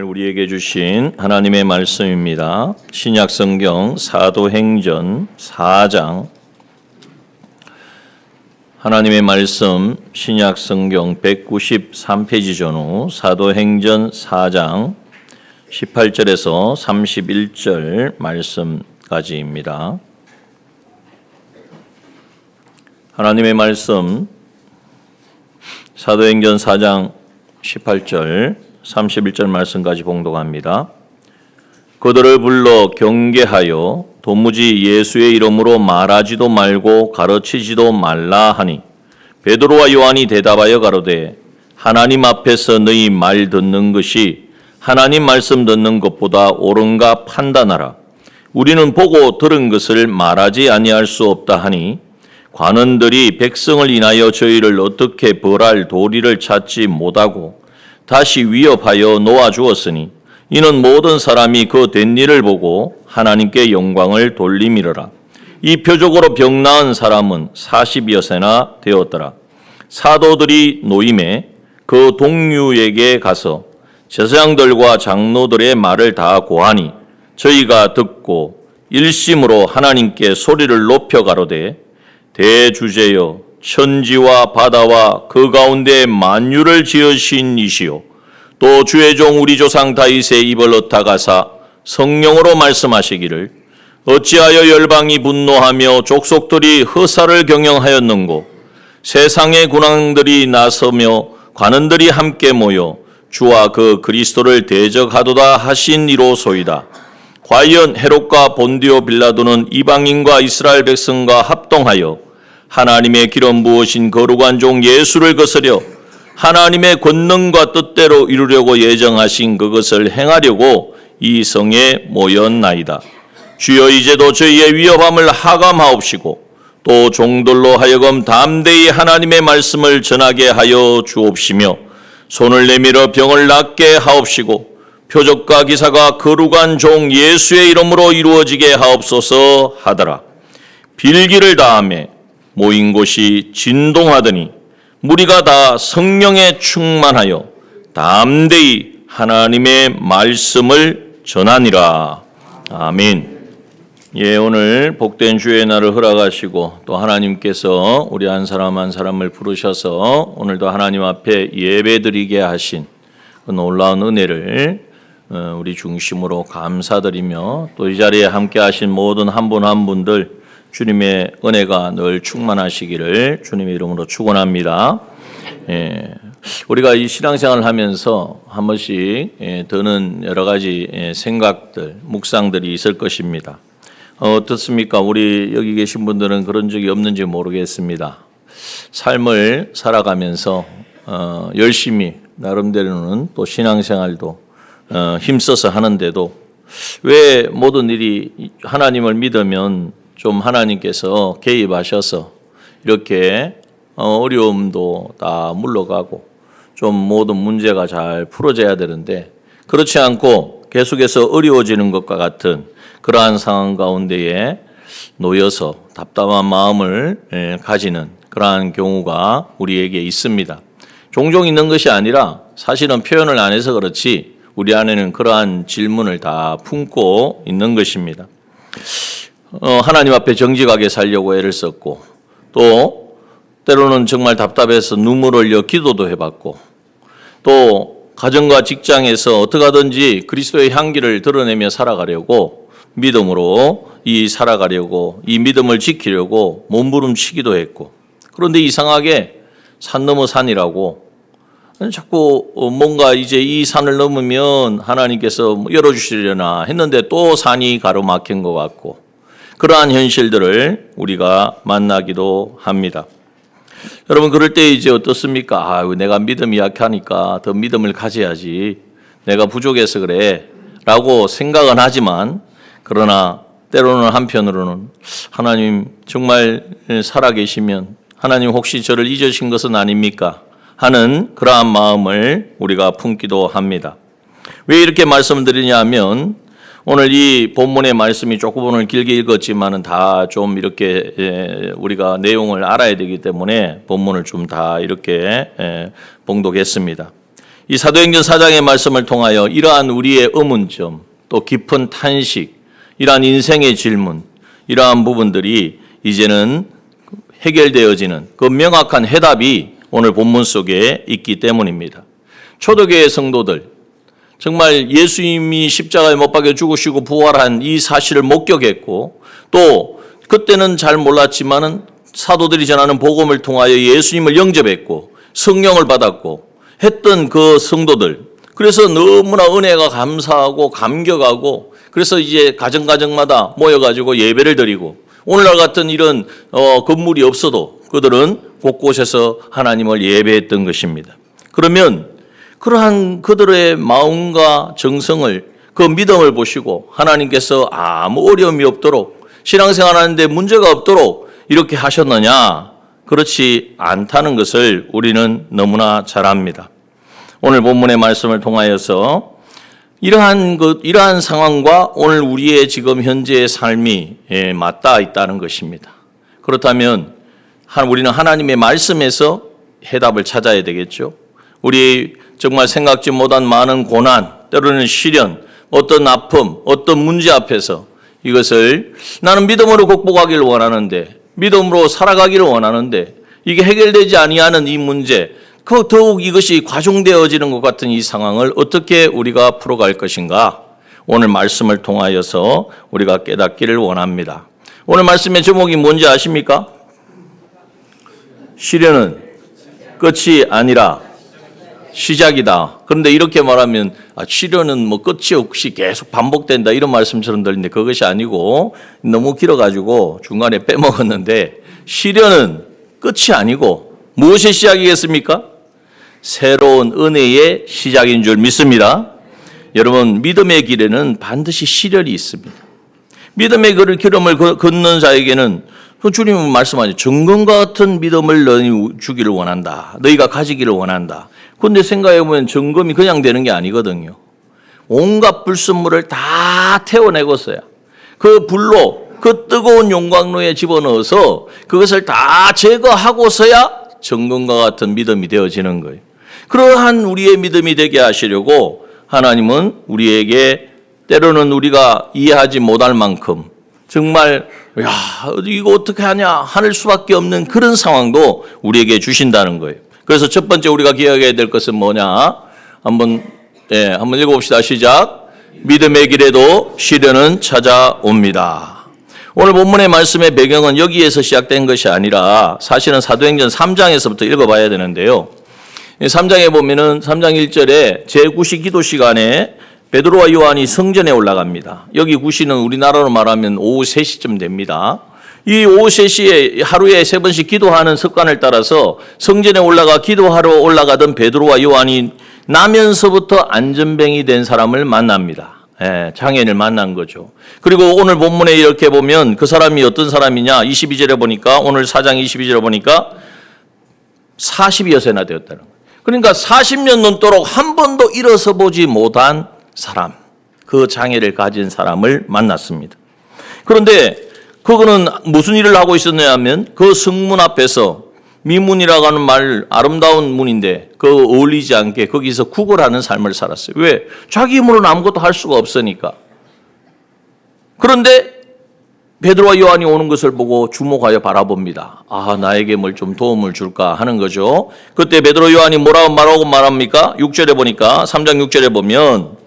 우리에게 주신 하나님의 말씀입니다. 신약성경 사도행전 4장 하나님의 말씀 신약성경 193페이지 전후 사도행전 4장 18절에서 31절 말씀까지입니다. 하나님의 말씀 사도행전 4장 18절 31절 말씀까지 봉독합니다. 그들을 불러 경계하여 도무지 예수의 이름으로 말하지도 말고 가르치지도 말라 하니 베드로와 요한이 대답하여 가로되 하나님 앞에서 너희 말 듣는 것이 하나님 말씀 듣는 것보다 옳은가 판단하라. 우리는 보고 들은 것을 말하지 아니할 수 없다 하니 관원들이 백성을 인하여 저희를 어떻게 벌할 도리를 찾지 못하고 다시 위협하여 놓아주었으니 이는 모든 사람이 그 된 일을 보고 하나님께 영광을 돌림이러라. 이 표적으로 병 나은 사람은 40여세나 되었더라. 사도들이 노임에 그 동류에게 가서 제사장들과 장로들의 말을 다 고하니 저희가 듣고 일심으로 하나님께 소리를 높여 가로되 대주제여 천지와 바다와 그 가운데 만유를 지으신 이시요 또 주의 종 우리 조상 다윗의 입을 엇타가사 성령으로 말씀하시기를 어찌하여 열방이 분노하며 족속들이 허사를 경영하였는고 세상의 군왕들이 나서며 관원들이 함께 모여 주와 그 그리스도를 대적하도다 하신 이로소이다. 과연 헤롯과 본디오 빌라도는 이방인과 이스라엘 백성과 합동하여 하나님의 기름 부으신 거룩한 종 예수를 거스려 하나님의 권능과 뜻대로 이루려고 예정하신 그것을 행하려고 이 성에 모였나이다. 주여 이제도 저희의 위협함을 하감하옵시고 또 종들로 하여금 담대히 하나님의 말씀을 전하게 하여 주옵시며 손을 내밀어 병을 낫게 하옵시고 표적과 기사가 거룩한 종 예수의 이름으로 이루어지게 하옵소서 하더라. 빌기를 다하며 모인 곳이 진동하더니 무리가 다 성령에 충만하여 담대히 하나님의 말씀을 전하니라. 아멘. 예, 오늘 복된 주의 날을 허락하시고 또 하나님께서 우리 한 사람 한 사람을 부르셔서 오늘도 하나님 앞에 예배드리게 하신 그 놀라운 은혜를 우리 중심으로 감사드리며 또 이 자리에 함께 하신 모든 한 분 한 분들 주님의 은혜가 늘 충만하시기를 주님의 이름으로 축원합니다. 예, 우리가 이 신앙생활을 하면서 한 번씩 드는 여러 가지 생각들, 묵상들이 있을 것입니다. 어떻습니까? 우리 여기 계신 분들은 그런 적이 없는지 모르겠습니다. 삶을 살아가면서 열심히 나름대로는 또 신앙생활도 힘써서 하는데도 왜 모든 일이 하나님을 믿으면 좀 하나님께서 개입하셔서 이렇게 어려움도 다 물러가고 좀 모든 문제가 잘 풀어져야 되는데 그렇지 않고 계속해서 어려워지는 것과 같은 그러한 상황 가운데에 놓여서 답답한 마음을 가지는 그러한 경우가 우리에게 있습니다. 종종 있는 것이 아니라 사실은 표현을 안 해서 그렇지 우리 안에는 그러한 질문을 다 품고 있는 것입니다. 하나님 앞에 정직하게 살려고 애를 썼고 또 때로는 정말 답답해서 눈물 흘려 기도도 해봤고 또 가정과 직장에서 어떻게 하든지 그리스도의 향기를 드러내며 살아가려고 믿음으로 살아가려고 이 믿음을 지키려고 몸부림치기도 했고 그런데 이상하게 산 넘어 산이라고 자꾸 뭔가 이제 이 산을 넘으면 하나님께서 열어주시려나 했는데 또 산이 가로막힌 것 같고 그러한 현실들을 우리가 만나기도 합니다. 여러분 그럴 때 이제 어떻습니까? 내가 믿음이 약하니까 더 믿음을 가져야지. 내가 부족해서 그래 라고 생각은 하지만 그러나 때로는 한편으로는 하나님 정말 살아계시면 하나님 혹시 저를 잊으신 것은 아닙니까? 하는 그러한 마음을 우리가 품기도 합니다. 왜 이렇게 말씀드리냐 하면 오늘 이 본문의 말씀이 조금 오늘 길게 읽었지만은 다 좀 이렇게 우리가 내용을 알아야 되기 때문에 본문을 좀 다 이렇게 봉독했습니다. 이 사도행전 4장의 말씀을 통하여 이러한 우리의 의문점, 또 깊은 탄식, 이러한 인생의 질문, 이러한 부분들이 이제는 해결되어지는 그 명확한 해답이 오늘 본문 속에 있기 때문입니다. 초대교회 성도들, 정말 예수님이 십자가에 못 박혀 죽으시고 부활한 이 사실을 목격했고, 또 그때는 잘 몰랐지만은 사도들이 전하는 복음을 통하여 예수님을 영접했고 성령을 받았고 했던 그 성도들, 그래서 너무나 은혜가 감사하고 감격하고, 그래서 이제 가정마다 모여가지고 예배를 드리고, 오늘날 같은 이런 건물이 없어도 그들은 곳곳에서 하나님을 예배했던 것입니다. 그러면 그러한 그들의 마음과 정성을, 그 믿음을 보시고 하나님께서 아무 어려움이 없도록, 신앙생활하는데 문제가 없도록 이렇게 하셨느냐? 그렇지 않다는 것을 우리는 너무나 잘 압니다. 오늘 본문의 말씀을 통하여서 이러한 상황과 오늘 우리의 지금 현재의 삶이 맞닿아 있다는 것입니다. 그렇다면 우리는 하나님의 말씀에서 해답을 찾아야 되겠죠. 우리 정말 생각지 못한 많은 고난, 때로는 시련, 어떤 아픔, 어떤 문제 앞에서 이것을 나는 믿음으로 극복하기를 원하는데, 믿음으로 살아가기를 원하는데 이게 해결되지 아니하는 이 문제, 더욱 이것이 과중되어지는 것 같은 이 상황을 어떻게 우리가 풀어갈 것인가? 오늘 말씀을 통하여서 우리가 깨닫기를 원합니다. 오늘 말씀의 제목이 뭔지 아십니까? 시련은 끝이 아니라 시작이다. 그런데 이렇게 말하면 시련은 뭐 끝이 없이 계속 반복된다 이런 말씀처럼 들리는데 그것이 아니고, 너무 길어가지고 중간에 빼먹었는데, 시련은 끝이 아니고 무엇의 시작이겠습니까? 새로운 은혜의 시작인 줄 믿습니다. 여러분, 믿음의 길에는 반드시 시련이 있습니다. 믿음의 기름을 걷는 자에게는 주님은 말씀하죠. 정금과 같은 믿음을 너희 주기를 원한다. 너희가 가지기를 원한다. 그런데 생각해보면 정금이 그냥 되는 게 아니거든요. 온갖 불순물을 다 태워내고서야 그 불로, 그 뜨거운 용광로에 집어넣어서 그것을 다 제거하고서야 정금과 같은 믿음이 되어지는 거예요. 그러한 우리의 믿음이 되게 하시려고 하나님은 우리에게 때로는 우리가 이해하지 못할 만큼 정말 이거 어떻게 하냐 할 수밖에 없는 그런 상황도 우리에게 주신다는 거예요. 그래서 첫 번째 우리가 기억해야 될 것은 뭐냐? 한번 읽어봅시다. 시작. 믿음의 길에도 시련은 찾아옵니다. 오늘 본문의 말씀의 배경은 여기에서 시작된 것이 아니라 사실은 사도행전 3장에서부터 읽어봐야 되는데요. 3장에 보면은 3장 1절에 제9시 기도 시간에 베드로와 요한이 성전에 올라갑니다. 여기 9시는 우리나라로 말하면 오후 3시쯤 됩니다. 이 오후 3시에 하루에 3번씩 기도하는 습관을 따라서 성전에 기도하러 올라가던 베드로와 요한이 나면서부터 안전뱅이 된 사람을 만납니다. 장애인을 만난 거죠. 그리고 오늘 본문에 이렇게 보면 그 사람이 어떤 사람이냐? 22절에 보니까, 오늘 4장 22절에 보니까 40여세나 되었다는 거예요. 그러니까 40년 넘도록 한 번도 일어서 보지 못한 사람, 그 장애를 가진 사람을 만났습니다. 그런데 그거는 무슨 일을 하고 있었냐 하면 그 성문 앞에서, 미문이라고 하는 말 아름다운 문인데 그 어울리지 않게 거기서 구걸하는 삶을 살았어요. 왜? 자기 힘으로는 아무것도 할 수가 없으니까. 그런데 베드로와 요한이 오는 것을 보고 주목하여 바라봅니다. 나에게 뭘 좀 도움을 줄까 하는 거죠. 그때 베드로 요한이 뭐라고 말합니까? 6절에 보니까, 3장 6절에 보면,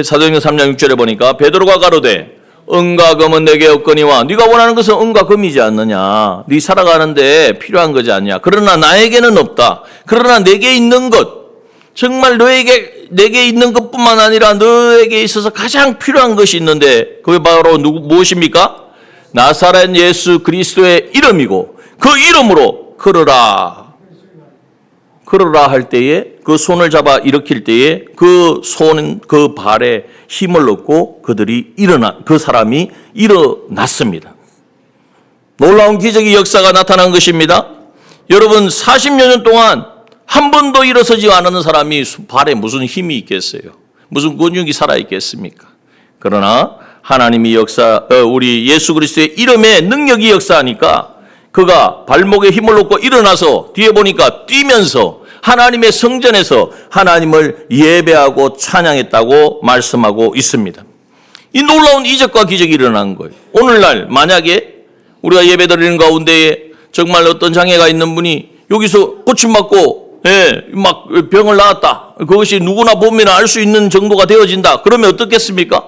사도행전 3장 6절에 보니까 베드로가 가로되 은과 금은 내게 없거니와 네가 원하는 것은 은과 금이지 않느냐. 네 살아가는데 필요한 거지 않냐. 그러나 나에게는 없다. 그러나 내게 있는 것, 정말 내게 있는 것뿐만 아니라 너에게 있어서 가장 필요한 것이 있는데 그게 바로 무엇입니까? 나사렛 예수 그리스도의 이름이고 그 이름으로 걸어라. 걸어라 할 때에, 그 손을 잡아 일으킬 때에 그 발에 힘을 얻고 그 사람이 일어났습니다. 놀라운 기적의 역사가 나타난 것입니다. 여러분, 40여 년 동안 한 번도 일어서지 않은 사람이 발에 무슨 힘이 있겠어요? 무슨 근육이 살아있겠습니까? 그러나 하나님이 우리 예수 그리스도의 이름에 능력이 역사하니까 그가 발목에 힘을 얻고 일어나서 뒤에 보니까 뛰면서 하나님의 성전에서 하나님을 예배하고 찬양했다고 말씀하고 있습니다. 이 놀라운 이적과 기적이 일어난 거예요. 오늘날 만약에 우리가 예배드리는 가운데에 정말 어떤 장애가 있는 분이 여기서 고침받고 막 병을 낳았다. 그것이 누구나 보면 알 수 있는 정도가 되어진다. 그러면 어떻겠습니까?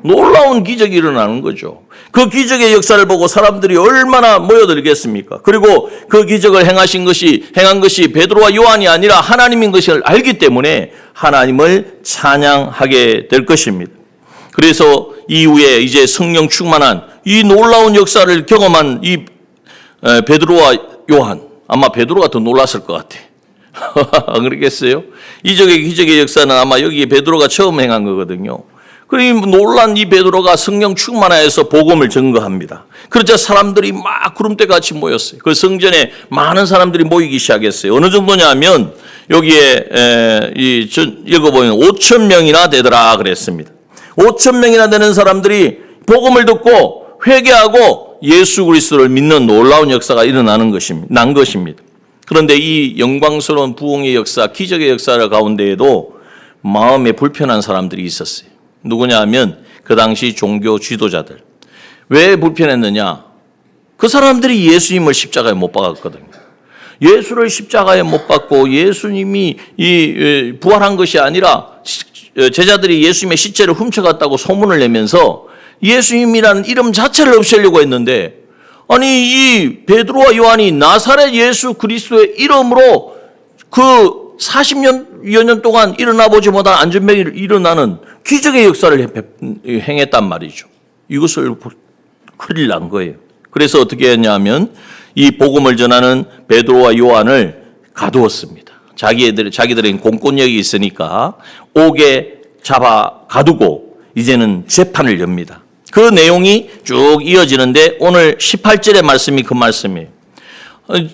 놀라운 기적이 일어나는 거죠. 그 기적의 역사를 보고 사람들이 얼마나 모여들겠습니까? 그리고 그 기적을 행한 것이 베드로와 요한이 아니라 하나님인 것을 알기 때문에 하나님을 찬양하게 될 것입니다. 그래서 이후에 이제 성령 충만한 이 놀라운 역사를 경험한 이 베드로와 요한, 아마 베드로가 더 놀랐을 것 같아. 안 그러겠어요? 이적의 기적의 역사는 아마 여기 베드로가 처음 행한 거거든요. 그리고 놀란 이 베드로가 성령 충만하여서 복음을 전거합니다. 그러자 사람들이 막 구름대같이 모였어요. 그 성전에 많은 사람들이 모이기 시작했어요. 어느 정도냐면 여기에 읽어보면 5천 명이나 되더라 그랬습니다. 5천 명이나 되는 사람들이 복음을 듣고 회개하고 예수 그리스도를 믿는 놀라운 역사가 일어나는 난 것입니다. 그런데 이 영광스러운 부흥의 역사, 기적의 역사 가운데에도 마음에 불편한 사람들이 있었어요. 누구냐 하면 그 당시 종교 지도자들. 왜 불편했느냐? 그 사람들이 예수님을 십자가에 못 박았거든요. 예수를 십자가에 못 박고 예수님이 부활한 것이 아니라 제자들이 예수님의 시체를 훔쳐갔다고 소문을 내면서 예수님이라는 이름 자체를 없애려고 했는데, 아니 이 베드로와 요한이 나사렛 예수 그리스도의 이름으로 그 40여 년 동안 일어나 보지 못한 안전병이 일어나는 기적의 역사를 행했단 말이죠. 이것을 큰일 난 거예요. 그래서 어떻게 했냐면 이 복음을 전하는 베드로와 요한을 가두었습니다. 자기들은 공권력이 있으니까 옥에 잡아 가두고 이제는 재판을 엽니다. 그 내용이 쭉 이어지는데 오늘 18절의 말씀이 그 말씀이에요.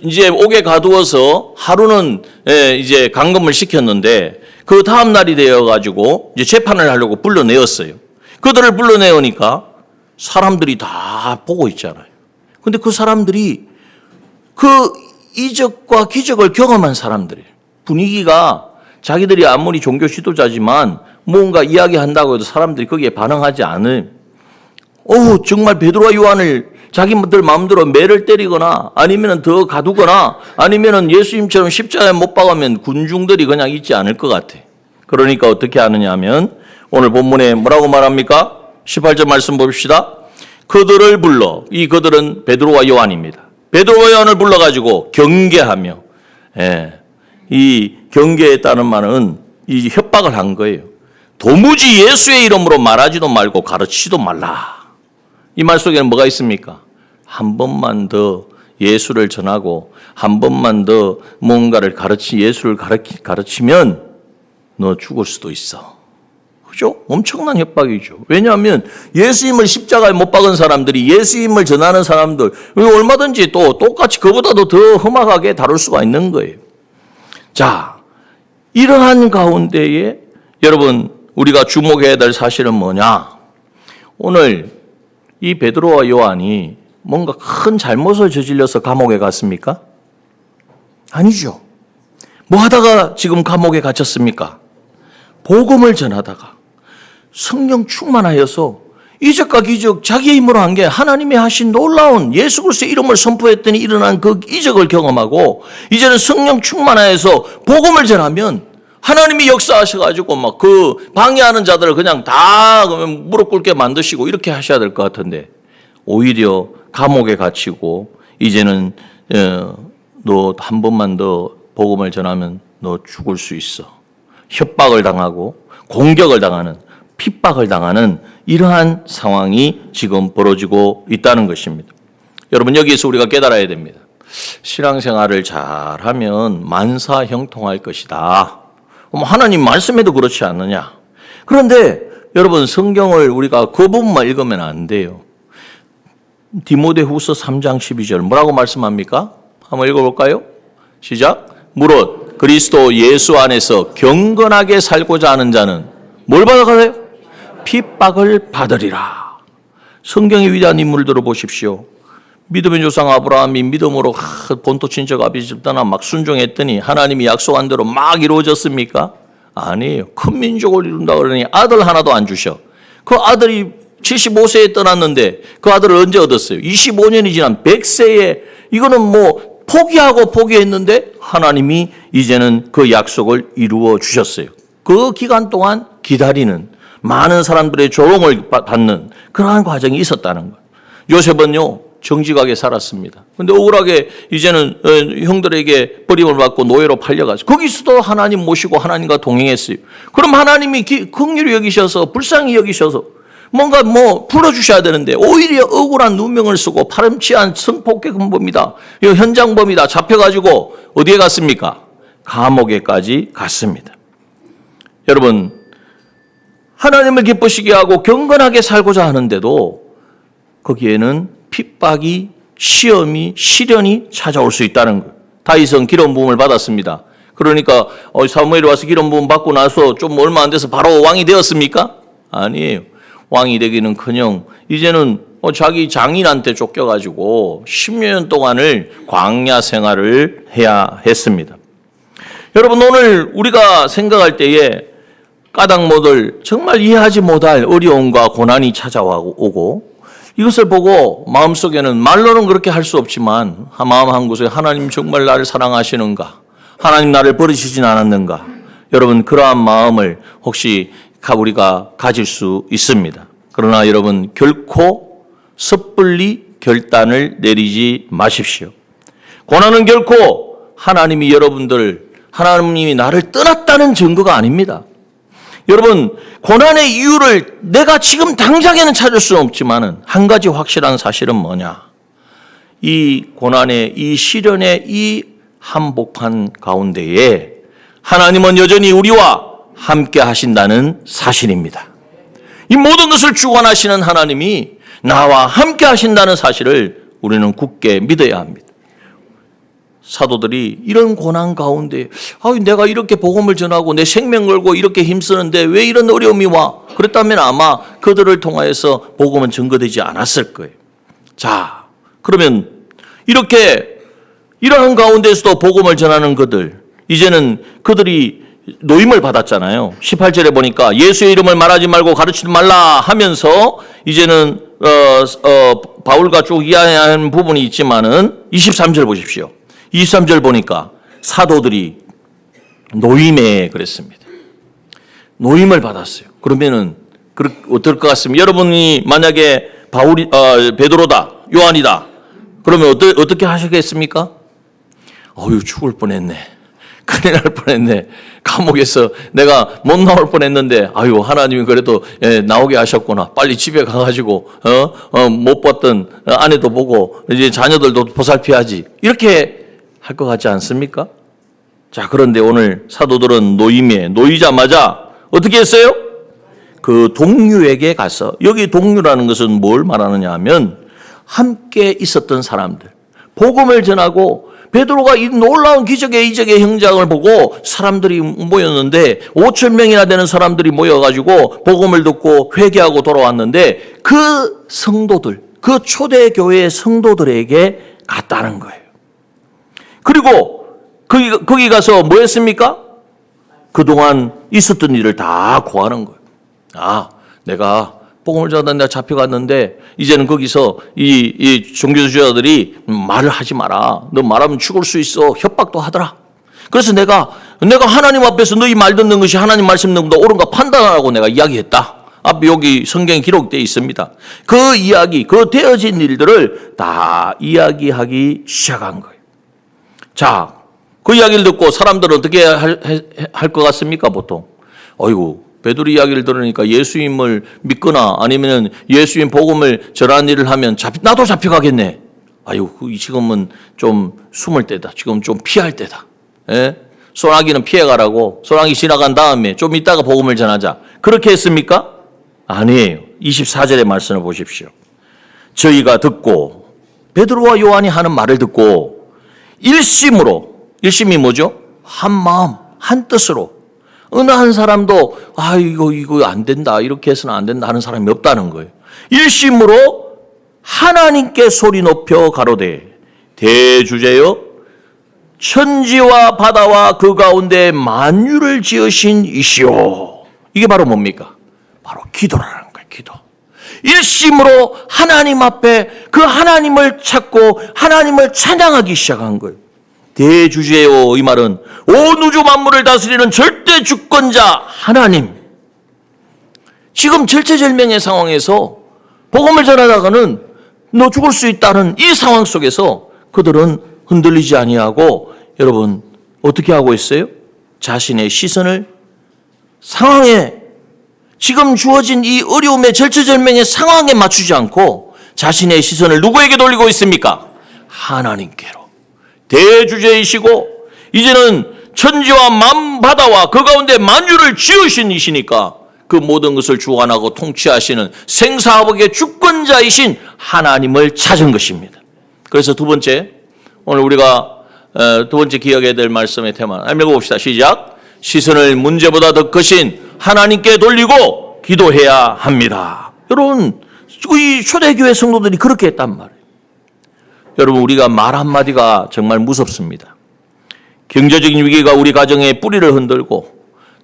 이제 옥에 가두어서 하루는 이제 감금을 시켰는데 그 다음 날이 되어가지고 이제 재판을 하려고 불러내었어요. 그들을 불러내오니까 사람들이 다 보고 있잖아요. 근데 그 사람들이 그 이적과 기적을 경험한 사람들이에요. 분위기가 자기들이 아무리 종교 지도자지만 뭔가 이야기한다고 해도 사람들이 거기에 반응하지 않은, 정말 베드로와 요한을 자기들 마음대로 매를 때리거나 아니면 더 가두거나 아니면 예수님처럼 십자가에 못 박으면 군중들이 그냥 있지 않을 것 같아. 그러니까 어떻게 하느냐 하면 오늘 본문에 뭐라고 말합니까? 18절 말씀 봅시다. 그들을 불러, 이 그들은 베드로와 요한입니다. 베드로와 요한을 불러가지고 경계하며, 이 경계했다는 말은 이 협박을 한 거예요. 도무지 예수의 이름으로 말하지도 말고 가르치지도 말라. 이 말 속에는 뭐가 있습니까? 한 번만 더 예수를 전하고 한 번만 더 뭔가를 예수를 가르치면 너 죽을 수도 있어. 그죠? 엄청난 협박이죠. 왜냐하면 예수님을 십자가에 못 박은 사람들이 예수님을 전하는 사람들 얼마든지 또 똑같이 그보다도 더 험악하게 다룰 수가 있는 거예요. 자, 이러한 가운데에 여러분 우리가 주목해야 될 사실은 뭐냐? 오늘 이 베드로와 요한이 뭔가 큰 잘못을 저질러서 감옥에 갔습니까? 아니죠. 뭐 하다가 지금 감옥에 갇혔습니까? 복음을 전하다가 성령 충만하여서 이적과 기적 자기의 힘으로 한 게 하나님이 하신 놀라운 예수 그리스도의 이름을 선포했더니 일어난 그 이적을 경험하고 이제는 성령 충만하여서 복음을 전하면 하나님이 역사하셔가지고 막 그 방해하는 자들을 그냥 다 무릎 꿇게 만드시고 이렇게 하셔야 될 것 같은데 오히려 감옥에 갇히고 이제는 너 한 번만 더 복음을 전하면 너 죽을 수 있어. 협박을 당하고 공격을 당하는 핍박을 당하는 이러한 상황이 지금 벌어지고 있다는 것입니다. 여러분 여기에서 우리가 깨달아야 됩니다. 신앙생활을 잘하면 만사형통할 것이다. 하나님 말씀에도 그렇지 않느냐. 그런데 여러분 성경을 우리가 그 부분만 읽으면 안 돼요. 디모데후서 3장 12절 뭐라고 말씀합니까? 한번 읽어볼까요? 시작. 무릇 그리스도 예수 안에서 경건하게 살고자 하는 자는 뭘 받아가요? 핍박을 받으리라. 성경의 위대한 인물을 들어보십시오. 믿음의 조상 아브라함이 믿음으로 본토 친척 아비 집 떠나 막 순종했더니 하나님이 약속한 대로 막 이루어졌습니까? 아니에요. 큰 민족을 이룬다 그러니 아들 하나도 안 주셔. 그 아들이 75세에 떠났는데 그 아들을 언제 얻었어요? 25년이 지난 100세에. 이거는 뭐 포기하고 포기했는데 하나님이 이제는 그 약속을 이루어 주셨어요. 그 기간 동안 기다리는, 많은 사람들의 조롱을 받는 그러한 과정이 있었다는 거예요. 요셉은요, 정직하게 살았습니다. 근데 억울하게 이제는 형들에게 버림을 받고 노예로 팔려가지고 거기서도 하나님 모시고 하나님과 동행했어요. 그럼 하나님이 긍휼히 여기셔서, 불쌍히 여기셔서 뭔가 풀어주셔야 되는데 오히려 억울한 누명을 쓰고 파렴치한 성폭행범이다, 현장범이다 잡혀가지고 어디에 갔습니까? 감옥에까지 갔습니다. 여러분, 하나님을 기쁘시게 하고 경건하게 살고자 하는데도 거기에는 핍박이, 시험이, 시련이 찾아올 수 있다는 거예요. 다윗은 기름 부음을 받았습니다. 그러니까 사무엘이 와서 기름 부음 받고 나서 좀 얼마 안 돼서 바로 왕이 되었습니까? 아니에요. 왕이 되기는커녕 이제는 자기 장인한테 쫓겨가지고 10년 동안을 광야 생활을 해야 했습니다. 여러분, 오늘 우리가 생각할 때에 까닭모들 정말 이해하지 못할 어려움과 고난이 찾아오고 이것을 보고 마음속에는, 말로는 그렇게 할 수 없지만 마음 한구석에 하나님 정말 나를 사랑하시는가? 하나님 나를 버리시진 않았는가? 여러분, 그러한 마음을 혹시 우리가 가질 수 있습니다. 그러나 여러분, 결코 섣불리 결단을 내리지 마십시오. 고난은 결코 하나님이 나를 떠났다는 증거가 아닙니다. 여러분, 고난의 이유를 내가 지금 당장에는 찾을 수는 없지만 한 가지 확실한 사실은 뭐냐? 이 고난의, 이 시련의 이 한복판 가운데에 하나님은 여전히 우리와 함께 하신다는 사실입니다. 이 모든 것을 주관하시는 하나님이 나와 함께 하신다는 사실을 우리는 굳게 믿어야 합니다. 사도들이 이런 고난 가운데 내가 이렇게 복음을 전하고 내 생명 걸고 이렇게 힘쓰는데 왜 이런 어려움이 와? 그랬다면 아마 그들을 통하여서 복음은 증거되지 않았을 거예요. 자, 그러면 이러한 가운데서도 복음을 전하는 그들, 이제는 그들이 노임을 받았잖아요. 18절에 보니까 예수의 이름을 말하지 말고 가르치지 말라 하면서 이제는 바울과 쭉 이해하는 부분이 있지만은 23절 보십시오. 23절 보니까 사도들이 노임에 그랬습니다. 노임을 받았어요. 그러면은 어떨 것 같습니까? 여러분이 만약에 베드로다, 요한이다. 그러면 어떻게 하시겠습니까? 죽을 뻔했네. 큰일 날 뻔했네. 감옥에서 내가 못 나올 뻔했는데 하나님이 그래도 나오게 하셨구나. 빨리 집에 가가지고 못 봤던 아내도 보고 이제 자녀들도 보살펴야지. 이렇게 할 것 같지 않습니까? 자, 그런데 오늘 사도들은 노임에 놓이자마자 어떻게 했어요? 그 동료에게 가서, 여기 동료라는 것은 뭘 말하느냐 하면 함께 있었던 사람들, 복음을 전하고 베드로가 이 놀라운 기적의 이적의 현장을 보고 사람들이 모였는데 5,000명이나 되는 사람들이 모여가지고 복음을 듣고 회개하고 돌아왔는데 그 성도들, 그 초대교회의 성도들에게 갔다는 거예요. 그리고 거기 가서 뭐 했습니까? 그동안 있었던 일을 다 고하는 거예요. 내가 복음을 전하다 내가 잡혀갔는데 이제는 거기서 이 종교주의자들이 말을 하지 마라. 너 말하면 죽을 수 있어. 협박도 하더라. 그래서 내가 하나님 앞에서 너희 말 듣는 것이 하나님 말씀 듣는 것보다 옳은가 판단하라고 내가 이야기했다. 앞에 여기 성경에 기록되어 있습니다. 그 이야기, 그 되어진 일들을 다 이야기하기 시작한 거예요. 자, 그 이야기를 듣고 사람들은 어떻게 할 것 같습니까, 보통? 베드로 이야기를 들으니까 예수님을 믿거나 아니면 예수님 복음을 전하는 일을 하면 나도 잡혀가겠네. 지금은 좀 숨을 때다. 지금 좀 피할 때다. 소나기는 피해가라고. 소나기 지나간 다음에 좀 이따가 복음을 전하자. 그렇게 했습니까? 아니에요. 24절의 말씀을 보십시오. 저희가 듣고 베드로와 요한이 하는 말을 듣고 일심이 뭐죠? 한 마음, 한 뜻으로. 어느 한 사람도 이거 안 된다, 이렇게 해서는 안 된다 하는 사람이 없다는 거예요. 일심으로 하나님께 소리 높여 가로되 대주제여 천지와 바다와 그 가운데 만유를 지으신 이시오. 이게 바로 뭡니까? 바로 기도라는 거예요. 기도. 일심으로 하나님 앞에 그 하나님을 찾고 하나님을 찬양하기 시작한 거예요. 대주제요, 이 말은 온 우주 만물을 다스리는 절대 주권자 하나님. 지금 절체절명의 상황에서 복음을 전하다가는 너 죽을 수 있다는 이 상황 속에서 그들은 흔들리지 아니하고 여러분 어떻게 하고 있어요? 자신의 시선을 상황에, 지금 주어진 이 어려움의 절체절명의 상황에 맞추지 않고 자신의 시선을 누구에게 돌리고 있습니까? 하나님께로. 대주제이시고 이제는 천지와 만바다와 그 가운데 만유를 지으신 이시니까 그 모든 것을 주관하고 통치하시는 생사화복의 주권자이신 하나님을 찾은 것입니다. 그래서 두 번째, 오늘 우리가 두 번째 기억해야 될 말씀의 테마 한번 읽어봅시다. 시작. 시선을 문제보다 더 크신 하나님께 돌리고 기도해야 합니다. 여러분, 이 초대교회 성도들이 그렇게 했단 말이에요. 여러분, 우리가 말 한마디가 정말 무섭습니다. 경제적인 위기가 우리 가정의 뿌리를 흔들고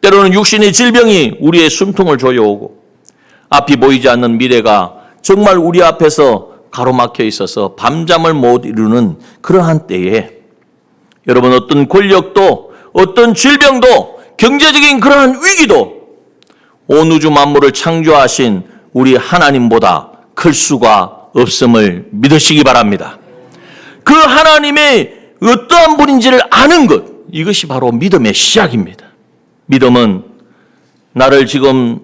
때로는 육신의 질병이 우리의 숨통을 조여오고 앞이 보이지 않는 미래가 정말 우리 앞에서 가로막혀 있어서 밤잠을 못 이루는 그러한 때에 여러분, 어떤 권력도 어떤 질병도 경제적인 그러한 위기도 온 우주 만물을 창조하신 우리 하나님보다 클 수가 없음을 믿으시기 바랍니다. 그 하나님의 어떠한 분인지를 아는 것, 이것이 바로 믿음의 시작입니다. 믿음은 나를 지금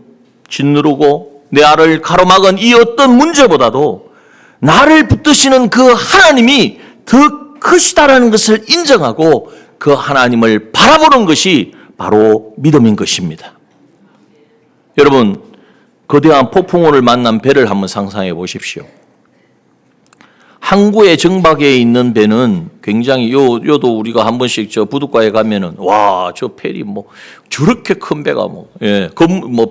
짓누르고 내 알을 가로막은 이 어떤 문제보다도 나를 붙드시는 그 하나님이 더 크시다라는 것을 인정하고 그 하나님을 바라보는 것이 바로 믿음인 것입니다. 여러분, 거대한 폭풍우를 만난 배를 한번 상상해 보십시오. 항구의 정박에 있는 배는 굉장히 요도 우리가 한 번씩 저 부둣가에 가면은 와, 저 페리 뭐 저렇게 큰 배가 뭐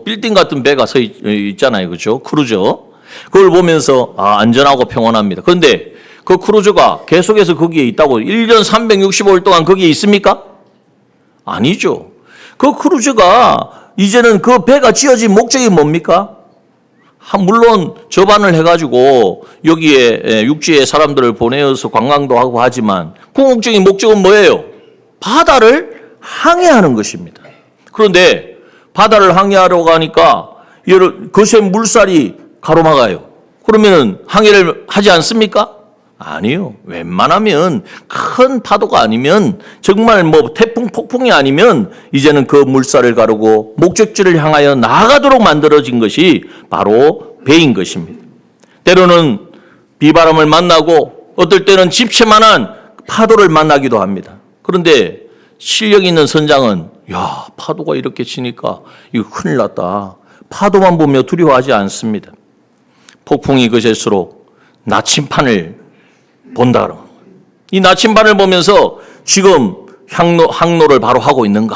빌딩 같은 배가 서 있잖아요. 그죠? 크루저. 그걸 보면서 안전하고 평온합니다. 그런데 그 크루저가 계속해서 거기에 있다고 1년 365일 동안 거기에 있습니까? 아니죠. 그 크루저가 이제는 그 배가 지어진 목적이 뭡니까? 물론 접안을 해가지고 여기에 육지에 사람들을 보내어서 관광도 하고 하지만 궁극적인 목적은 뭐예요? 바다를 항해하는 것입니다. 그런데 바다를 항해하러 가니까 거센 물살이 가로막아요. 그러면 항해를 하지 않습니까? 아니요. 웬만하면 큰 파도가 아니면 정말 뭐 태풍, 폭풍이 아니면 이제는 그 물살을 가르고 목적지를 향하여 나아가도록 만들어진 것이 바로 배인 것입니다. 때로는 비바람을 만나고 어떨 때는 집채만한 파도를 만나기도 합니다. 그런데 실력 있는 선장은 야, 파도가 이렇게 치니까 이거 큰일 났다. 파도만 보며 두려워하지 않습니다. 폭풍이 거셀수록 나침판을 본다. 이 나침반을 보면서 지금 항로를 바로 하고 있는가?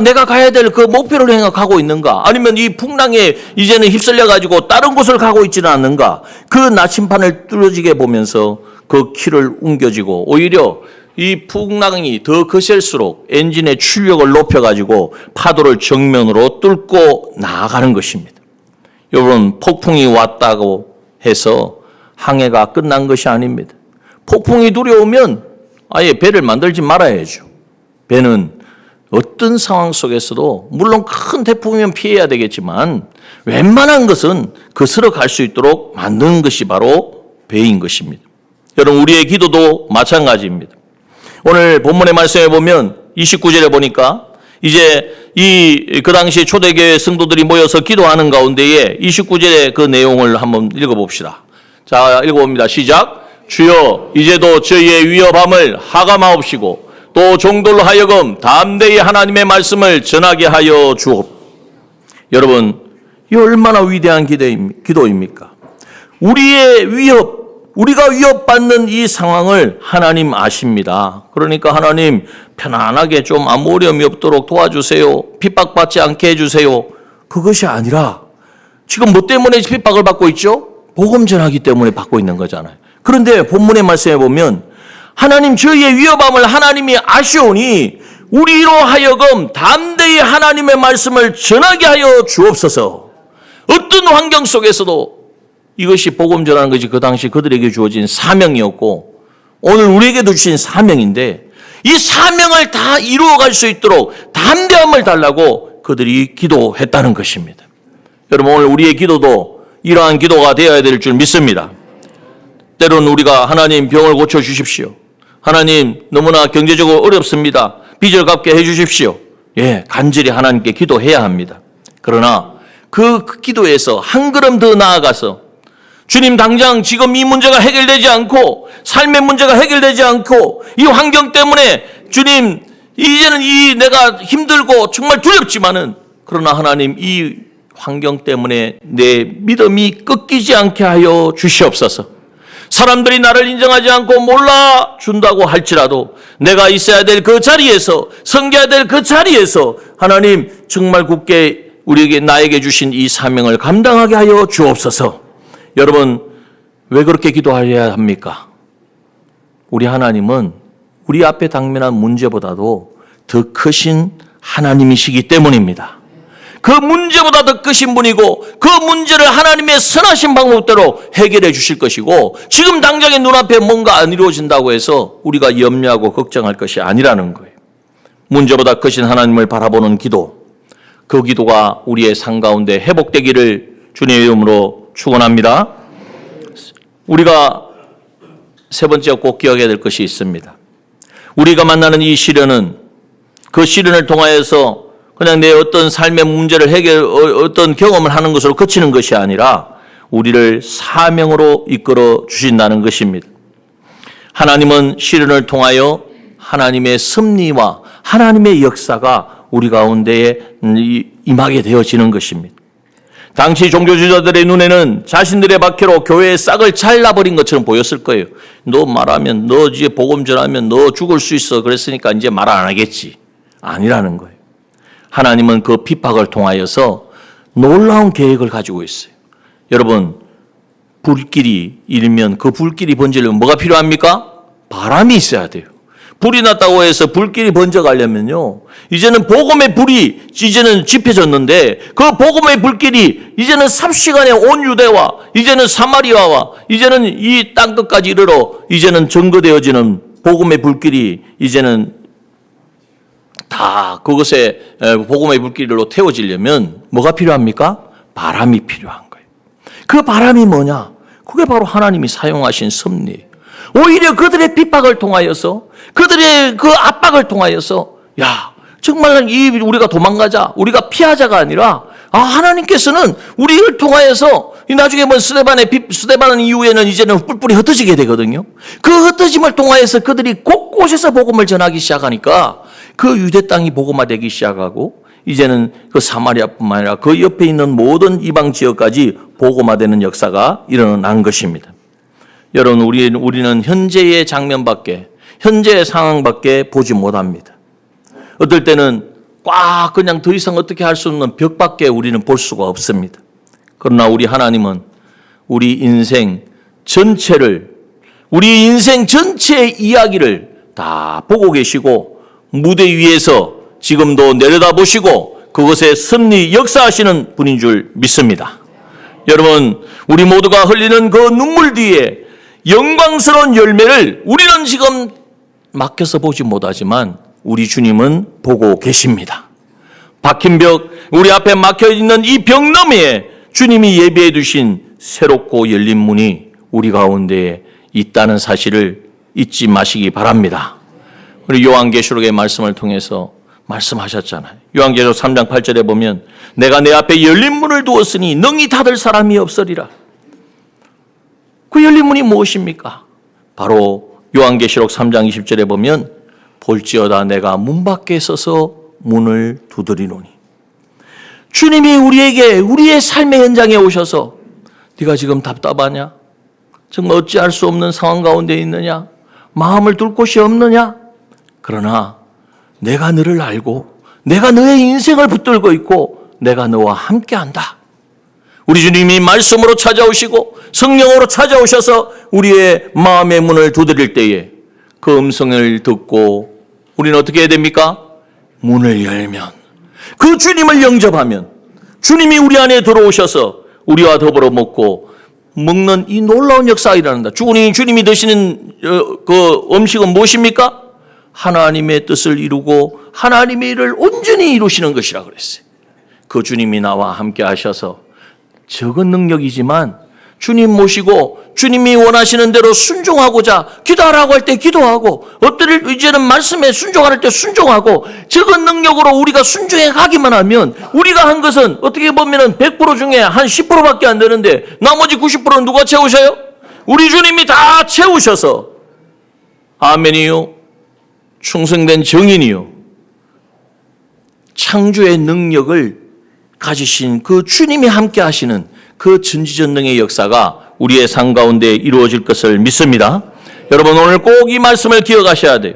내가 가야 될 그 목표를 생각하고 있는가? 아니면 이 풍랑에 이제는 휩쓸려 가지고 다른 곳을 가고 있지는 않는가? 그 나침반을 뚫어지게 보면서 그 키를 옮겨지고 오히려 이 풍랑이 더 거셀수록 엔진의 출력을 높여 가지고 파도를 정면으로 뚫고 나아가는 것입니다. 여러분, 폭풍이 왔다고 해서 항해가 끝난 것이 아닙니다. 폭풍이 두려우면 아예 배를 만들지 말아야죠. 배는 어떤 상황 속에서도 물론 큰 태풍이면 피해야 되겠지만 웬만한 것은 거스러 갈 수 있도록 만드는 것이 바로 배인 것입니다. 여러분, 우리의 기도도 마찬가지입니다. 오늘 본문의 말씀에 보면 29절에 보니까 이제 그 당시 초대교회 성도들이 모여서 기도하는 가운데에 29절의 그 내용을 한번 읽어봅시다. 자, 읽어봅니다. 시작. 주여, 이제도 저희의 위협함을 하감하옵시고 또 종들로 하여금 담대히 하나님의 말씀을 전하게 하여 주옵. 여러분, 이 얼마나 위대한 기도입니까? 우리가 위협받는 이 상황을 하나님 아십니다. 그러니까 하나님 편안하게 좀 아무 어려움이 없도록 도와주세요. 핍박받지 않게 해주세요. 그것이 아니라 지금 뭐 때문에 핍박을 받고 있죠? 복음 전하기 때문에 받고 있는 거잖아요. 그런데 본문의 말씀에 보면 하나님 저희의 위협함을 하나님이 아시오니 우리로 하여금 담대히 하나님의 말씀을 전하게 하여 주옵소서. 어떤 환경 속에서도 이것이 복음 전하는 것이 그 당시 그들에게 주어진 사명이었고 오늘 우리에게도 주신 사명인데 이 사명을 다 이루어갈 수 있도록 담대함을 달라고 그들이 기도했다는 것입니다. 여러분 오늘 우리의 기도도 이러한 기도가 되어야 될 줄 믿습니다. 때로는 우리가 하나님 병을 고쳐주십시오. 하나님 너무나 경제적으로 어렵습니다. 빚을 갚게 해주십시오. 예, 간절히 하나님께 기도해야 합니다. 그러나 그 기도에서 한 걸음 더 나아가서 주님 당장 지금 이 문제가 해결되지 않고 삶의 문제가 해결되지 않고 이 환경 때문에 주님 이제는 이 내가 힘들고 정말 두렵지만은 그러나 하나님 이 환경 때문에 내 믿음이 꺾이지 않게 하여 주시옵소서. 사람들이 나를 인정하지 않고 몰라준다고 할지라도 내가 있어야 될 그 자리에서 섬겨야 될 그 자리에서 하나님 정말 굳게 우리에게 나에게 주신 이 사명을 감당하게 하여 주옵소서. 여러분 왜 그렇게 기도해야 합니까? 우리 하나님은 우리 앞에 당면한 문제보다도 더 크신 하나님이시기 때문입니다. 그 문제보다 더 크신 분이고 그 문제를 하나님의 선하신 방법대로 해결해 주실 것이고 지금 당장의 눈앞에 뭔가 안 이루어진다고 해서 우리가 염려하고 걱정할 것이 아니라는 거예요. 문제보다 크신 하나님을 바라보는 기도, 그 기도가 우리의 삶 가운데 회복되기를 주님의 이름으로 축원합니다. 우리가 세 번째 꼭 기억해야 될 것이 있습니다. 우리가 만나는 이 시련은 그 시련을 통하여서 그냥 내 어떤 삶의 문제를 어떤 경험을 하는 것으로 그치는 것이 아니라 우리를 사명으로 이끌어 주신다는 것입니다. 하나님은 시련을 통하여 하나님의 섭리와 하나님의 역사가 우리 가운데에 임하게 되어지는 것입니다. 당시 종교주의자들의 눈에는 자신들의 박해로 교회의 싹을 잘라버린 것처럼 보였을 거예요. 너 말하면, 너 이제 복음 전하면 너 죽을 수 있어. 그랬으니까 이제 말 안 하겠지. 아니라는 거예요. 하나님은 그 핍박을 통하여서 놀라운 계획을 가지고 있어요. 여러분, 불길이 일면 그 불길이 번지려면 뭐가 필요합니까? 바람이 있어야 돼요. 불이 났다고 해서 불길이 번져가려면요, 이제는 복음의 불이 이제는 지펴졌는데 그 복음의 불길이 이제는 삽시간에 온 유대와 이제는 사마리아와 이제는 이 땅끝까지 이르러 이제는 증거되어지는 복음의 불길이 이제는 다 그것에 복음의 불길로 태워지려면 뭐가 필요합니까? 바람이 필요한 거예요. 그 바람이 뭐냐? 그게 바로 하나님이 사용하신 섭리예요. 오히려 그들의 핍박을 통하여서 그들의 그 압박을 통하여서 야 정말 우리가 도망가자 우리가 피하자가 아니라 하나님께서는 우리를 통하여서 나중에 스데반 이후에는 이제는 뿔뿔이 흩어지게 되거든요. 그 흩어짐을 통하여서 그들이 곳곳에서 복음을 전하기 시작하니까 그 유대 땅이 복음화되기 시작하고 이제는 그 사마리아뿐만 아니라 그 옆에 있는 모든 이방 지역까지 복음화되는 역사가 일어난 것입니다. 여러분 우리는 현재의 장면밖에 현재의 상황밖에 보지 못합니다. 어떨 때는 꽉 그냥 더 이상 어떻게 할 수 없는 벽밖에 우리는 볼 수가 없습니다. 그러나 우리 하나님은 우리 인생 전체의 이야기를 다 보고 계시고 무대 위에서 지금도 내려다보시고 그것에 섭리 역사하시는 분인 줄 믿습니다. 여러분 우리 모두가 흘리는 그 눈물 뒤에 영광스러운 열매를 우리는 지금 막혀서 보지 못하지만 우리 주님은 보고 계십니다. 박힌 벽, 우리 앞에 막혀있는 이 벽 너머에 주님이 예비해 두신 새롭고 열린 문이 우리 가운데에 있다는 사실을 잊지 마시기 바랍니다. 우리 요한계시록의 말씀을 통해서 말씀하셨잖아요. 요한계시록 3장 8절에 보면 내가 내 앞에 열린 문을 두었으니 능히 닫을 사람이 없으리라. 그 열린 문이 무엇입니까? 바로 요한계시록 3장 20절에 보면 볼지어다 내가 문 밖에 서서 문을 두드리노니. 주님이 우리에게 우리의 삶의 현장에 오셔서 네가 지금 답답하냐? 정말 어찌할 수 없는 상황 가운데 있느냐? 마음을 둘 곳이 없느냐? 그러나 내가 너를 알고 내가 너의 인생을 붙들고 있고 내가 너와 함께한다. 우리 주님이 말씀으로 찾아오시고 성령으로 찾아오셔서 우리의 마음의 문을 두드릴 때에 그 음성을 듣고 우리는 어떻게 해야 됩니까? 문을 열면, 그 주님을 영접하면 주님이 우리 안에 들어오셔서 우리와 더불어 먹는 이 놀라운 역사가 일어난다. 주님이 드시는 그 음식은 무엇입니까? 하나님의 뜻을 이루고 하나님의 일을 온전히 이루시는 것이라 그랬어요. 그 주님이 나와 함께 하셔서 적은 능력이지만 주님 모시고 주님이 원하시는 대로 순종하고자 기도하라고 할 때 기도하고, 엎드릴 이제는 말씀에 순종할 때 순종하고, 적은 능력으로 우리가 순종해 가기만 하면 우리가 한 것은 어떻게 보면은 100% 중에 한 10%밖에 안 되는데 나머지 90%는 누가 채우셔요? 우리 주님이 다 채우셔서 아멘이요, 충성된 정인이요, 창조의 능력을 가지신 그 주님이 함께 하시는 그 전지전능의 역사가 우리의 삶 가운데 이루어질 것을 믿습니다. 여러분, 오늘 꼭 이 말씀을 기억하셔야 돼요.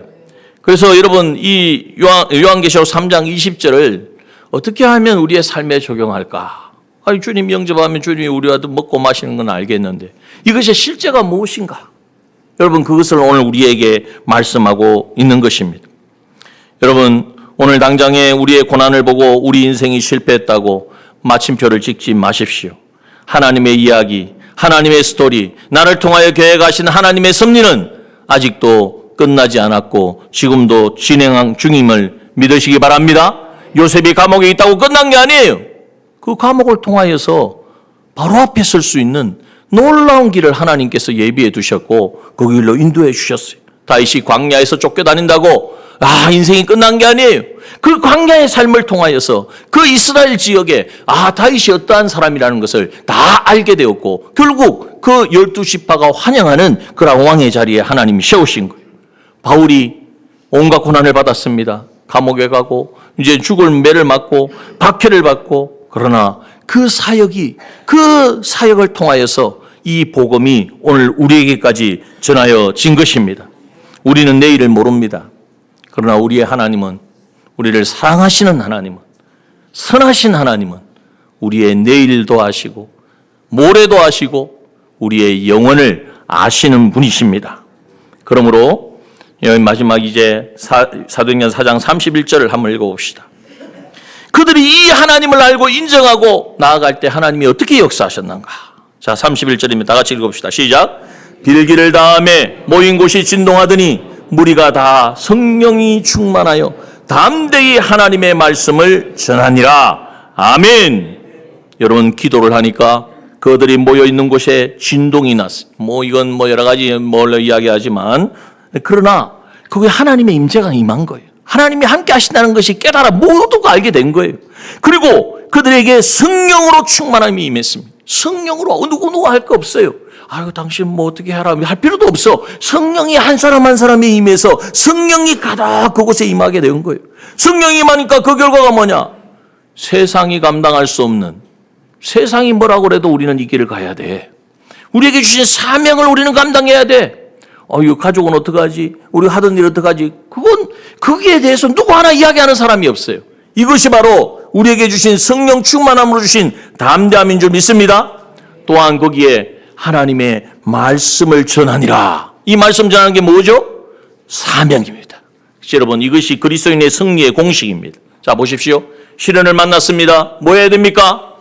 그래서 여러분, 이 요한계시록 3장 20절을 어떻게 하면 우리의 삶에 적용할까? 아니, 주님 영접하면 주님이 우리와 먹고 마시는 건 알겠는데 이것의 실제가 무엇인가? 여러분, 그것을 오늘 우리에게 말씀하고 있는 것입니다. 여러분, 오늘 당장에 우리의 고난을 보고 우리 인생이 실패했다고 마침표를 찍지 마십시오. 하나님의 이야기, 하나님의 스토리, 나를 통하여 계획하신 하나님의 섭리는 아직도 끝나지 않았고 지금도 진행 중임을 믿으시기 바랍니다. 요셉이 감옥에 있다고 끝난 게 아니에요. 그 감옥을 통하여서 바로 앞에 설 수 있는 놀라운 길을 하나님께서 예비해 두셨고 그 길로 인도해 주셨어요. 다윗이 광야에서 쫓겨다닌다고 인생이 끝난 게 아니에요. 그 광야의 삶을 통하여서 그 이스라엘 지역에 다윗이 어떠한 사람이라는 것을 다 알게 되었고 결국 그 12지파가 환영하는 그런 왕의 자리에 하나님이 세우신 거예요. 바울이 온갖 고난을 받았습니다. 감옥에 가고 이제 죽을 매를 맞고 박해를 받고, 그러나 그 사역을 통하여서 이 복음이 오늘 우리에게까지 전하여진 것입니다. 우리는 내일을 모릅니다. 그러나 우리의 하나님은, 우리를 사랑하시는 하나님은, 선하신 하나님은 우리의 내일도 아시고 모레도 아시고 우리의 영혼을 아시는 분이십니다. 그러므로 마지막 이제 사도행전 4장 31절을 한번 읽어봅시다. 그들이 이 하나님을 알고 인정하고 나아갈 때 하나님이 어떻게 역사하셨는가? 자, 31절입니다. 다 같이 읽어봅시다. 시작. 빌기를 다음에 모인 곳이 진동하더니 무리가 다 성령이 충만하여 담대히 하나님의 말씀을 전하니라. 아멘. 여러분, 기도를 하니까 그들이 모여 있는 곳에 진동이 났어요. 이건 여러 가지 이야기하지만, 그러나 거기에 하나님의 임재가 임한 거예요. 하나님이 함께 하신다는 것이 깨달아 모두가 알게 된 거예요. 그리고 그들에게 성령으로 충만함이 임했습니다. 성령으로 누구 할 거 없어요. 당신 어떻게 하라 할 필요도 없어. 성령이 한 사람 한 사람에 임해서 성령이 가득 그곳에 임하게 된 거예요. 성령이 임하니까 그 결과가 뭐냐? 세상이 감당할 수 없는, 세상이 뭐라고 그래도 우리는 이 길을 가야 돼. 우리에게 주신 사명을 우리는 감당해야 돼. 이 가족은 어떡하지? 우리 하던 일 어떡하지? 거기에 대해서 누구 하나 이야기하는 사람이 없어요. 이것이 바로 우리에게 주신 성령 충만함으로 주신 담대함인 줄 믿습니다. 또한 거기에 하나님의 말씀을 전하니라. 이 말씀 전하는 게 뭐죠? 사명입니다. 여러분, 이것이 그리스도인의 승리의 공식입니다. 자, 보십시오. 시련을 만났습니다. 뭐 해야 됩니까?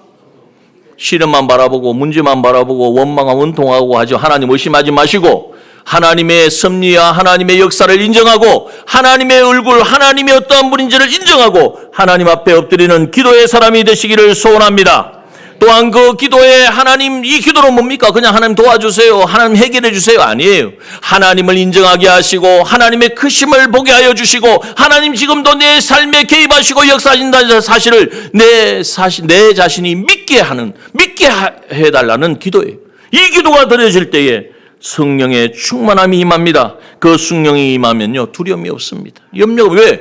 시련만 바라보고 문제만 바라보고 원망하고 원통하고 하죠. 하나님 의심하지 마시고 하나님의 섭리와 하나님의 역사를 인정하고 하나님의 얼굴, 하나님이 어떠한 분인지를 인정하고 하나님 앞에 엎드리는 기도의 사람이 되시기를 소원합니다. 또한 그 기도에 하나님, 이 기도는 뭡니까? 그냥 하나님 도와주세요, 하나님 해결해 주세요, 아니에요. 하나님을 인정하게 하시고 하나님의 크심을 보게 하여 주시고 하나님 지금도 내 삶에 개입하시고 역사하신다는 사실을 내 자신이 믿게 해달라는 기도예요. 이 기도가 드려질 때에 성령의 충만함이 임합니다. 그 성령이 임하면요, 두려움이 없습니다. 염려가 왜?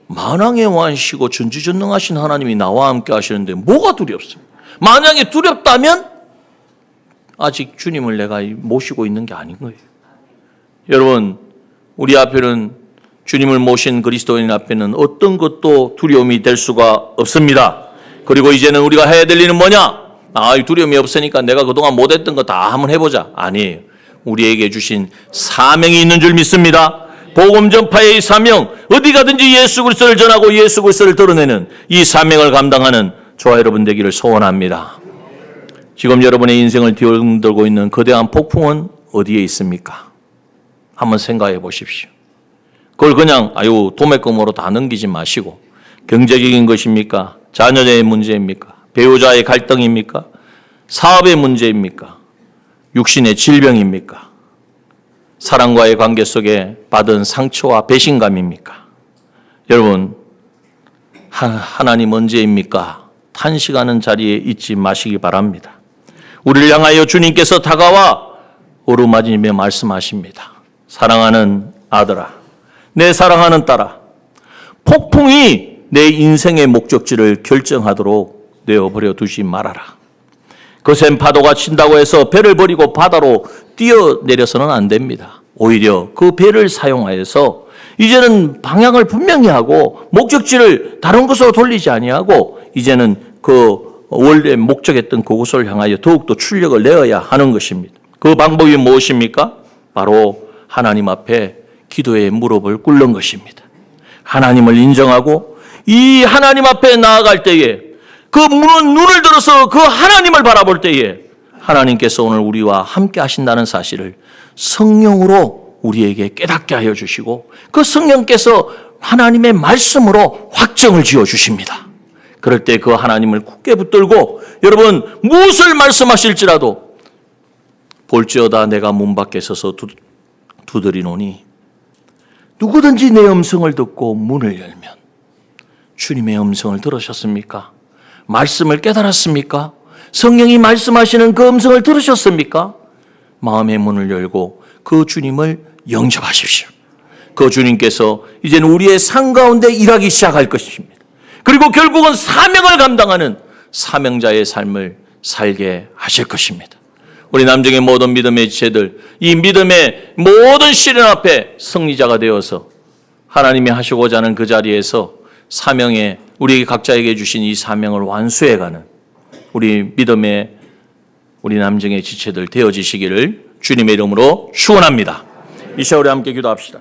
만왕의 왕이시고 전지전능하신 하나님이 나와 함께 하시는데 뭐가 두렵습니까? 만약에 두렵다면 아직 주님을 내가 모시고 있는 게 아닌 거예요. 여러분, 우리 앞에는 주님을 모신 그리스도인 앞에는 어떤 것도 두려움이 될 수가 없습니다. 그리고 이제는 우리가 해야 될 일은 뭐냐? 두려움이 없으니까 내가 그동안 못했던 거 다 한번 해보자. 아니에요. 우리에게 주신 사명이 있는 줄 믿습니다. 복음 전파의 사명, 어디 가든지 예수 그리스도를 전하고 예수 그리스도를 드러내는 이 사명을 감당하는 저와 여러분 되기를 소원합니다. 지금 여러분의 인생을 뒤흔들고 있는 거대한 폭풍은 어디에 있습니까? 한번 생각해 보십시오. 그걸 그냥 도매금으로 다 넘기지 마시고, 경제적인 것입니까? 자녀의 문제입니까? 배우자의 갈등입니까? 사업의 문제입니까? 육신의 질병입니까? 사랑과의 관계 속에 받은 상처와 배신감입니까? 여러분, 하나님 언제입니까? 탄식하는 자리에 있지 마시기 바랍니다. 우리를 향하여 주님께서 다가와 어루만지며 말씀하십니다. 사랑하는 아들아, 내 사랑하는 딸아, 폭풍이 내 인생의 목적지를 결정하도록 내어버려 두지 말아라. 거센 파도가 친다고 해서 배를 버리고 바다로 뛰어내려서는 안 됩니다. 오히려 그 배를 사용하여서 이제는 방향을 분명히 하고 목적지를 다른 곳으로 돌리지 아니하고 이제는 그 원래 목적했던 그곳을 향하여 더욱더 출력을 내어야 하는 것입니다. 그 방법이 무엇입니까? 바로 하나님 앞에 기도의 무릎을 꿇는 것입니다. 하나님을 인정하고 이 하나님 앞에 나아갈 때에 그 눈을 들어서 그 하나님을 바라볼 때에 하나님께서 오늘 우리와 함께 하신다는 사실을 성령으로 우리에게 깨닫게 하여 주시고 그 성령께서 하나님의 말씀으로 확정을 지어 주십니다. 그럴 때 그 하나님을 굳게 붙들고 여러분 무엇을 말씀하실지라도 볼지어다 내가 문 밖에 서서 두드리노니 누구든지 내 음성을 듣고 문을 열면 주님의 음성을 들으셨습니까? 말씀을 깨달았습니까? 성령이 말씀하시는 그 음성을 들으셨습니까? 마음의 문을 열고 그 주님을 영접하십시오. 그 주님께서 이제는 우리의 삶 가운데 일하기 시작할 것입니다. 그리고 결국은 사명을 감당하는 사명자의 삶을 살게 하실 것입니다. 우리 남정의 모든 믿음의 지체들, 이 믿음의 모든 시련 앞에 승리자가 되어서 하나님이 하시고자 하는 그 자리에서 사명에 우리 각자에게 주신 이 사명을 완수해가는 우리 믿음의 우리 남정의 지체들 되어지시기를 주님의 이름으로 축원합니다. 이 시간에 함께 기도합시다.